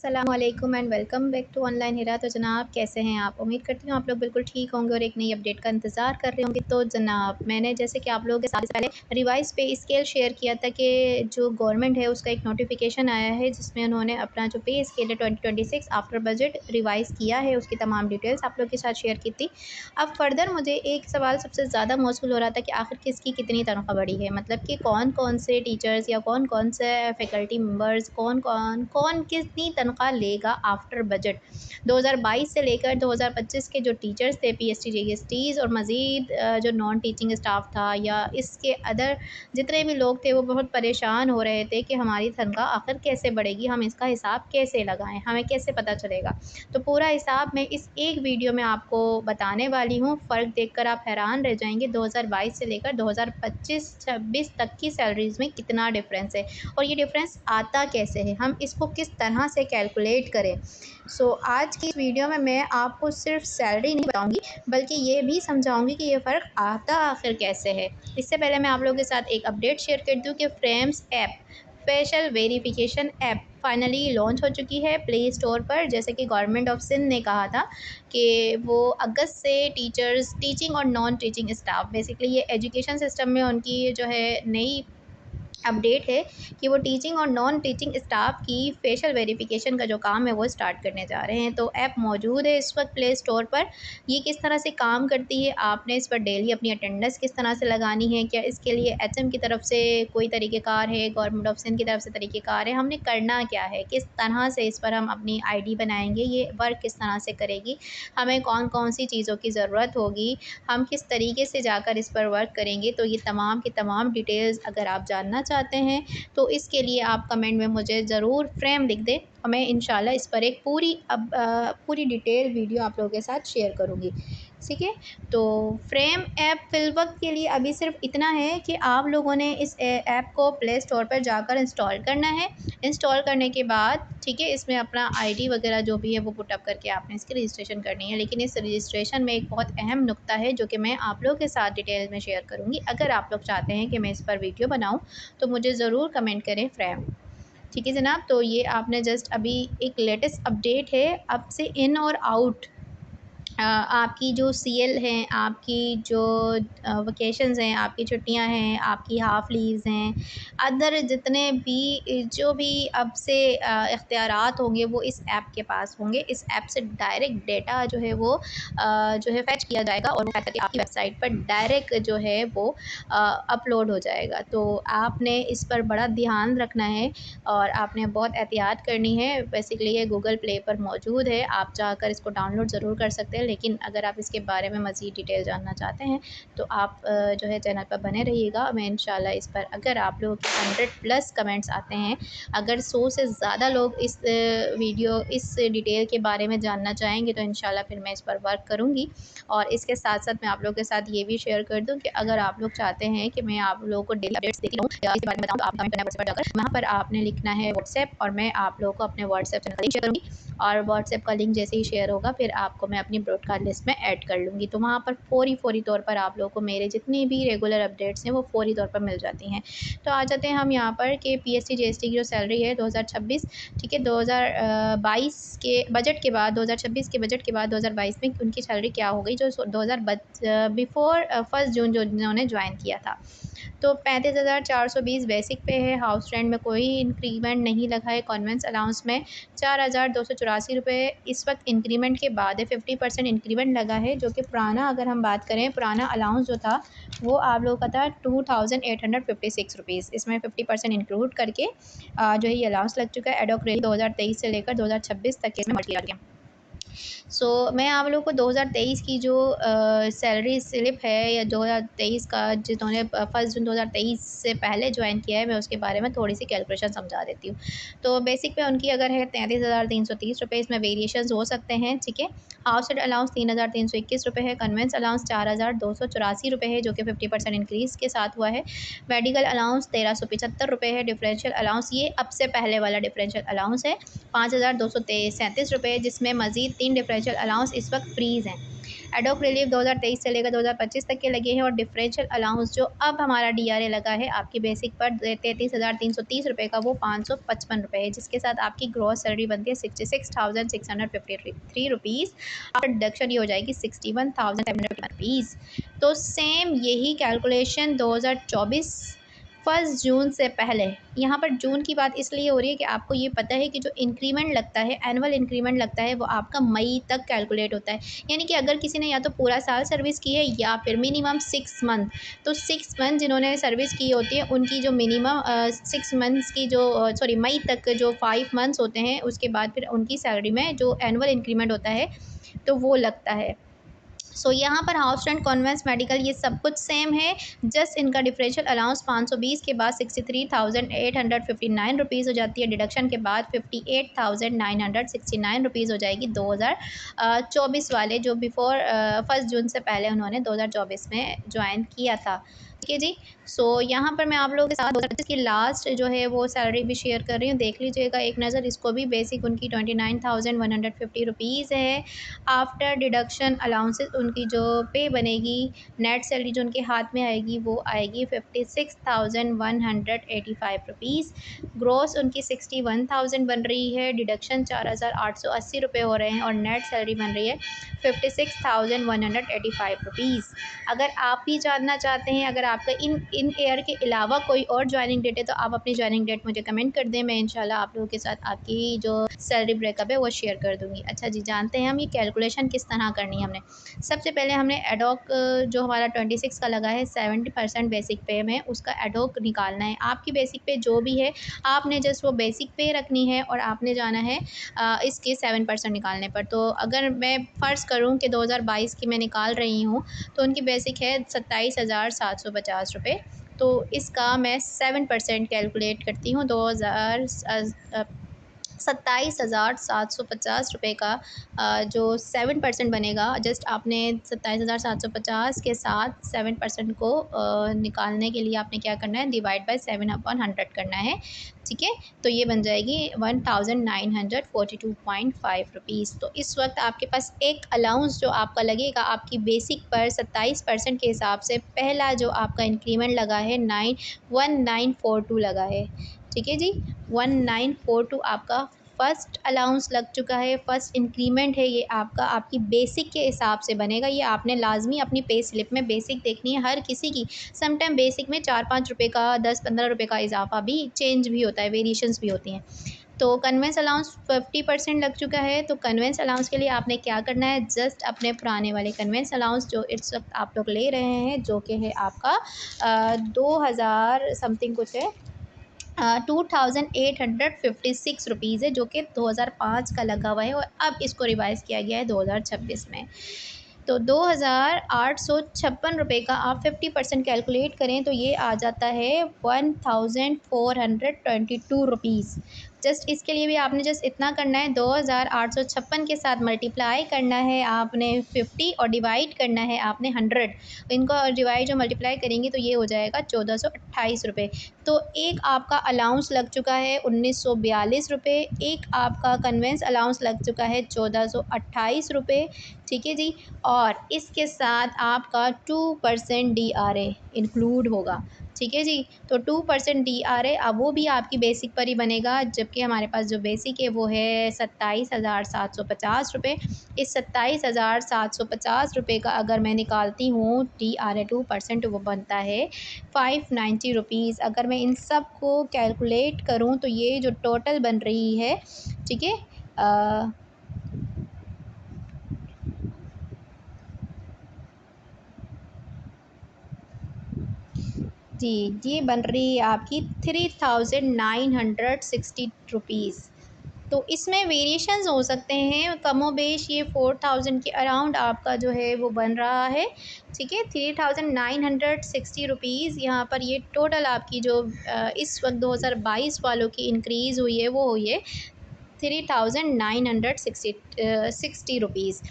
अस्सलाम वालेकुम and welcome back to online Heera. तो जनाब कैसे हैं आप? उम्मीद करती हूँ आप लोग बिल्कुल ठीक होंगे और एक नई अपडेट का इंतज़ार कर रहे होंगे। तो जनाब मैंने जैसे कि आप लोगों के साथ पहले रिवाइज़ पे स्केल शेयर किया था कि जो गवर्नमेंट है उसका एक नोटिफिकेशन आया है जिसमें उन्होंने अपना जो पे स्केल है 2026 आफ्टर बजट रिवाइज़ किया है। उसकी तमाम डिटेल्स आप लोग के साथ शेयर की थी। अब फर्दर मुझे एक सवाल सबसे ज़्यादा मौसूल हो रहा था कि आखिर किसकी कितनी तनख्वाह बढ़ी है, मतलब कि कौन कौन से टीचर्स या कौन कौन से फैकल्टी मेंबर्स कौन कितनी तनख्वाह लेगा आफ्टर बजट। 2022 से लेकर 2025 के जो टीचर्स थे पीएसटी जीएसटीज़ और मज़ीद जो नॉन टीचिंग स्टाफ था या इसके अदर जितने भी लोग थे वो बहुत परेशान हो रहे थे कि हमारी तनख्वाह आखिर कैसे बढ़ेगी, हम इसका हिसाब कैसे लगाएं, हमें कैसे पता चलेगा। तो पूरा हिसाब मैं इस एक वीडियो में आपको बताने वाली हूँ। फ़र्क देखकर आप हैरान रह जाएंगे 2022 से लेकर 2025-26 तक की सैलरीज़ में कितना डिफरेंस है और ये डिफरेंस आता कैसे है, हम इसको किस तरह से कैलकुलेट करें। आज की इस वीडियो में मैं आपको सिर्फ सैलरी नहीं बताऊंगी बल्कि ये भी समझाऊंगी कि ये फ़र्क आता आखिर कैसे है। इससे पहले मैं आप लोगों के साथ एक अपडेट शेयर कर दूँ कि frames app facial verification app finally launch हो चुकी है प्ले स्टोर पर। जैसे कि गवर्नमेंट ऑफ सिंध ने कहा था कि वो अगस्त से टीचर्स, टीचिंग और नॉन टीचिंग स्टाफ, बेसिकली ये एजुकेशन सिस्टम में उनकी जो है नई अपडेट है कि वो टीचिंग और नॉन टीचिंग स्टाफ की फेशियल वेरिफिकेशन का जो काम है वो स्टार्ट करने जा रहे हैं। तो ऐप मौजूद है इस वक्त प्ले स्टोर पर। ये किस तरह से काम करती है, आपने इस पर डेली अपनी अटेंडेंस किस तरह से लगानी है, क्या इसके लिए एचएम की तरफ से कोई तरीक़ेकार है, गवर्नमेंट ऑफ सिंध की तरफ से तरीक़ेकार है, हमने करना क्या है, किस तरह से इस पर हम अपनी आईडी बनाएंगे, ये वर्क किस तरह से करेगी, हमें कौन कौन सी चीज़ों की ज़रूरत होगी, हम किस तरीके से जाकर इस पर वर्क करेंगे। तो ये तमाम की तमाम डिटेल्स अगर आप जानना चाहते हैं तो इसके लिए आप कमेंट में मुझे ज़रूर फ्रेम लिख दें और मैं इंशाल्लाह इस पर एक पूरी डिटेल वीडियो आप लोगों के साथ शेयर करूँगी। ठीक है, तो फ्रेम ऐप फ़िलवक्त के लिए अभी सिर्फ इतना है कि आप लोगों ने इस ऐप को प्ले स्टोर पर जाकर इंस्टॉल करना है। इंस्टॉल करने के बाद ठीक है, इसमें अपना आईडी वगैरह जो भी है वो पुटअप करके आपने इसकी रजिस्ट्रेशन करनी है। लेकिन इस रजिस्ट्रेशन में एक बहुत अहम नुक्ता है जो कि मैं आप लोगों के साथ डिटेल में शेयर करूँगी। अगर आप लोग चाहते हैं कि मैं इस पर वीडियो बनाऊँ तो मुझे ज़रूर कमेंट करें फ्रेम। ठीक है जनाब, तो ये आपने जस्ट अभी एक लेटेस्ट अपडेट है, अब से इन और आउट आपकी जो सीएल हैं, आपकी जो वेकेशंस हैं, आपकी छुट्टियां हैं, आपकी हाफ़ लीव्स हैं, अदर जितने भी जो भी अब से इख्तियारात होंगे वो इस ऐप के पास होंगे। इस ऐप से डायरेक्ट डेटा जो है वो जो है फ़ैच किया जाएगा और वो फैच करके आपकी वेबसाइट पर डायरेक्ट जो है वो अपलोड हो जाएगा। तो आपने इस पर बड़ा ध्यान रखना है और आपने बहुत एहतियात करनी है। बेसिकली ये गूगल प्ले पर मौजूद है, आप जाकर इसको डाउनलोड ज़रूर कर सकते हैं। लेकिन अगर आप इसके बारे में मज़ीद डिटेल जानना चाहते हैं तो आप जो है चैनल पर बने रहिएगा। मैं इंशाल्लाह इस पर, अगर आप लोगों के 100+ कमेंट्स आते हैं, अगर 100 से ज़्यादा लोग इस डिटेल के बारे में जानना चाहेंगे तो इंशाल्लाह फिर मैं इस पर वर्क करूँगी। और इसके साथ साथ मैं आप लोगों के साथ ये भी शेयर कर दूँ कि अगर आप लोग चाहते हैं कि मैं आप लोगों को डेली अपडेट्स देती रहूँ या इसके बारे में बताऊँ तो आप कमेंट करना व्हाट्सएप पर जाकर, वहाँ पर आपने लिखना है व्हाट्सएप और मैं आप लोगों को अपने व्हाट्सएप चैनल का लिंक शेयर करूँगी। और व्हाट्सएप का लिंक जैसे ही शेयर होगा फिर आपको मैं अपनी ब्रॉडकास्ट लिस्ट में ऐड कर लूँगी। तो वहाँ पर फ़ौरी तौर पर आप लोगों को मेरे जितनी भी रेगुलर अपडेट्स हैं वो फ़ौरी तौर पर मिल जाती हैं। तो आ जाते हैं हम यहाँ पर कि पीएसटी जीएसटी की जो सैलरी है 2026, ठीक है, 2022 के बजट के बाद, 2026 के बजट के बाद 2022 में उनकी सैलरी क्या हो गई, जो बिफ़ोर 1 जून जो जिन्होंने ज्वाइन किया था। तो 35,420 बेसिक पे है। हाउस रेंट में कोई इंक्रीमेंट नहीं लगा है। कॉन्वेंस अलाउंस में 4,284 रुपये इस वक्त इंक्रीमेंट के बाद है। 50% इंक्रीमेंट लगा है, जो कि पुराना, अगर हम बात करें, पुराना अलाउंस जो था वो आप लोगों का था 2,856 रुपीज़। इसमें 50% इंक्लूड करके जो है ये अलाउंस लग चुका है। एड ऑफ 2023 से लेकर 2026 तक के इसमें मर्ज किया गया। मैं आप लोगों को 2023 की जो सैलरी स्लिप है या 2023 का जिन्होंने 1 जून 2023 से पहले ज्वाइन किया है, मैं उसके बारे में थोड़ी सी कैलकुलेशन समझा देती हूँ। तो बेसिक पे उनकी अगर है 33,330 रुपये, इसमें वेरिएशंस हो सकते हैं, ठीक है। हाउस रेंट अलाउंस 3,321 रुपये है। कन्वेंस अलाउंस 4,284 रुपये है, जो कि 50% इंक्रीज़ के साथ हुआ है। मेडिकल अलाउंस 1,375 रुपये है। डिफरेंशियल अलाउंस, ये अब से पहले वाला डिफरेंशियल अलाउंस है, 5,237 रुपये, जिसमें मज़ीद 3 डिफरेंशियल अलाउंस इस वक्त फ्रीज़ हैं। एडॉक रिलीफ 2023 से लेकर 2025 तक के लगे हैं। और डिफरेंशियल अलाउंस जो अब हमारा DRA लगा है आपकी बेसिक पर 33,330 रुपये का, वो 555 रुपये है, जिसके साथ आपकी ग्रॉस सैलरी बनती है 66,653 रुपीज़। आफ्टर डिडक्शन ये हो जाएगी 61,751 रुपीज़। तो सेम यही कैलकुलेशन 2024 1 जून से पहले, यहाँ पर जून की बात इसलिए हो रही है कि आपको ये पता है कि जो इंक्रीमेंट लगता है, एनुअल इंक्रीमेंट लगता है, वो आपका मई तक कैलकुलेट होता है। यानी कि अगर किसी ने या तो पूरा साल सर्विस की है या फिर मिनिमम 6 मंथ, तो 6 मंथ जिन्होंने सर्विस की होती है उनकी जो मिनिमम 6 मंथ्स की जो सॉरी मई तक जो 5 मंथ्स होते हैं, उसके बाद फिर उनकी सैलरी में जो एनुअल इंक्रीमेंट होता है तो वो लगता है। सो यहाँ पर हाउस रेंट, कॉन्वेंस, मेडिकल ये सब कुछ सेम है, जस्ट इनका डिफरेंशियल अलाउंस 520 के बाद 63,859 रुपीज़ हो जाती है। डिडक्शन के बाद 58,969 रुपीज़ हो जाएगी 2024 वाले, जो बिफोर 1 जून से पहले उन्होंने 2024 में ज्वाइन किया था। ठीक है जी। सो यहाँ पर मैं आप लोगों के साथ 2025 की लास्ट जो है वो सैलरी भी शेयर कर रही हूँ, देख लीजिएगा एक नज़र इसको भी। बेसिक उनकी 29,150 रुपीज़ है। आफ्टर डिडक्शन अलाउंसेस उनकी जो पे बनेगी, नेट सैलरी जो उनके हाथ में आएगी वो आएगी 56,185 रुपीज़। ग्रॉस उनकी 61,000 बन रही है, डिडक्शन 4,880 रुपये हो रहे हैं और नेट सैलरी बन रही है 56,185 रुपीज़। अगर आप भी जानना चाहते हैं, अगर आपका इन एयर के अलावा कोई और ज्वाइनिंग डेट है, तो आप अपनी ज्वाइनिंग डेट मुझे कमेंट कर दें, मैं इंशाल्लाह आप लोगों के साथ आपकी जो सैलरी ब्रेकअप है वो शेयर कर दूँगी। अच्छा जी, जानते हैं हम ये कैलकुलेशन किस तरह करनी है हमने। सबसे पहले हमने एडॉक जो हमारा 26 का लगा है 70% बेसिक पे में, उसका एडॉक निकालना है। आपकी बेसिक पे जो भी है, आपने जस्ट वो बेसिक पे रखनी है और आपने जाना है इसके 7% निकालने पर। तो अगर मैं फ़र्ज़ करूँ कि 2022 की मैं निकाल रही हूँ, तो उनकी बेसिक है 27,750 रुपये। तो इसका मैं 7% कैलकुलेट करती हूँ, 27,750 रुपये का जो 7% बनेगा। जस्ट आपने 27,750 के साथ 7% को निकालने के लिए आपने क्या करना है, डिवाइड बाय 7/100 करना है। ठीक है, तो ये बन जाएगी 1942.5 रुपीज़। तो इस वक्त आपके पास एक अलाउंस जो आपका लगेगा आपकी बेसिक पर 27% के हिसाब से, पहला जो आपका इंक्रीमेंट लगा है 1942 लगा है। ठीक है जी, 1942 आपका फ़र्स्ट अलाउंस लग चुका है, फ़र्स्ट इंक्रीमेंट है ये आपका, आपकी बेसिक के हिसाब से बनेगा। ये आपने लाजमी अपनी पे स्लिप में बेसिक देखनी है हर किसी की। समटाइम बेसिक में 4-5 रुपये का, 10-15 रुपये का इजाफा भी, चेंज भी होता है, वेरिएशंस भी होती हैं। तो कन्वेंस अलाउंस 50% लग चुका है। तो कन्वेंस अलाउंस के लिए आपने क्या करना है, जस्ट अपने पुराने वाले कन्वेंस अलाउंस जो इस वक्त आप लोग ले रहे हैं, जो कि है आपका 2,000 समथिंग कुछ है, 2,856 रुपीज़ है, जो कि 2005 का लगा हुआ है और अब इसको रिवाइज़ किया गया है 2026 में। तो 2,856 रुपये का आप 50% कैलकुलेट करें तो ये आ जाता है 1,422 रुपीज़। जस्ट इसके लिए भी आपने जस्ट इतना करना है, 2,856 के साथ मल्टीप्लाई करना है आपने 50 और डिवाइड करना है आपने 100। इनको डिवाइड जो मल्टीप्लाई करेंगे तो ये हो जाएगा 1,428 रुपये। तो एक आपका अलाउंस लग चुका है 1,942 रुपये, एक आपका कन्वेंस अलाउंस लग चुका है 1,428 रुपये। ठीक है जी, और इसके साथ आपका 2% DRA इंक्लूड होगा। ठीक है जी, तो 2% DRA अब वो भी आपकी बेसिक पर ही बनेगा, जबकि हमारे पास जो बेसिक है वो है 27,750 रुपये। इस 27,750 रुपये का अगर मैं निकालती हूँ DRA 2%, वो बनता है 590 रुपीज़। अगर मैं इन सब को कैलकुलेट करूँ तो ये जो टोटल बन रही है, ठीक है, जी, ये बन रही है आपकी 3,960 रुपीज़। तो इसमें वेरिएशंस हो सकते हैं, कमोबेश ये 4,000 के अराउंड आपका जो है वो बन रहा है। ठीक है, 3,960 रुपीज़ यहाँ पर ये टोटल आपकी जो इस वक्त 2022 वालों की इंक्रीज़ हुई है वो हुई है ₹3,960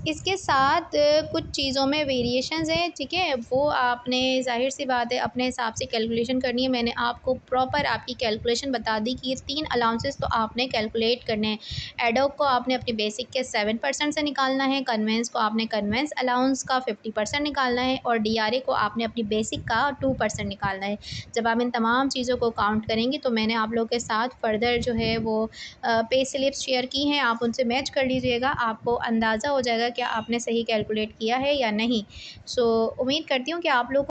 इसके साथ कुछ चीज़ों में वेरिएशंस हैं, ठीक है? वो आपने ज़ाहिर-सी बात है अपने हिसाब से कैलकुलेशन करनी है। मैंने आपको प्रॉपर आपकी कैलकुलेशन बता दी कि ये 3 अलाउंसेस तो आपने कैलकुलेट करने हैं। एडोब को आपने अपनी बेसिक के 7% से निकालना है, कन्वेंस को आपने कन्वेंस अलाउंस का 50% निकालना है और डीआरए को आपने अपनी बेसिक का 2% निकालना है। जब आप इन तमाम चीज़ों को काउंट करेंगी तो मैंने आप लोगों के साथ फ़र्दर जो है वो पे स्लिप्स शेयर की हैं, आप उनसे मैच कर लीजिएगा, आपको अंदाज़ा हो जाएगा कि आपने सही कैलकुलेट किया है या नहीं। सो उम्मीद करती हूँ कि आप लोग